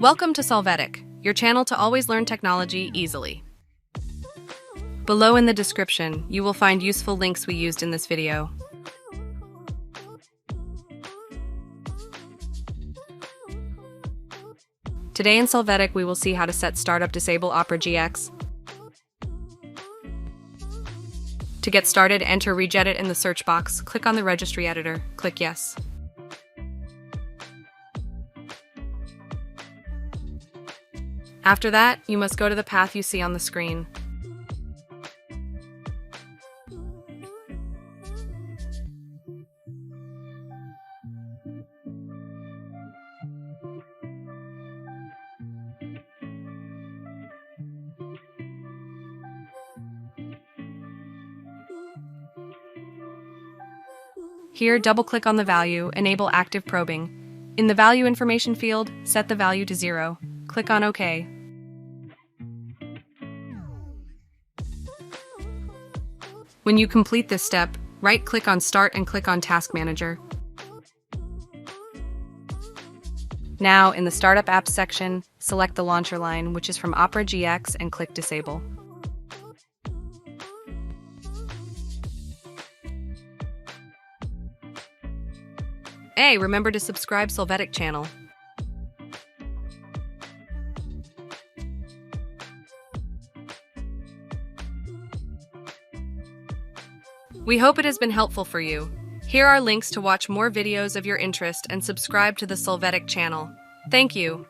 Welcome to Solvetic, your channel to always learn technology easily. Below in the description, you will find useful links we used in this video. Today in Solvetic, we will see how to set Startup Disable Opera GX. To get started, enter Regedit in the search box, click on the registry editor, click Yes. After that, you must go to the path you see on the screen. Here, double-click on the value, enable active probing. In the value information field, set the value to 0. Click on OK. When you complete this step, right-click on Start and click on Task Manager. Now, in the Startup Apps section, select the launcher line, which is from Opera GX, and click Disable. Hey, remember to subscribe Solvetic channel. We hope it has been helpful for you. Here are links to watch more videos of your interest and subscribe to the Solvetic channel. Thank you.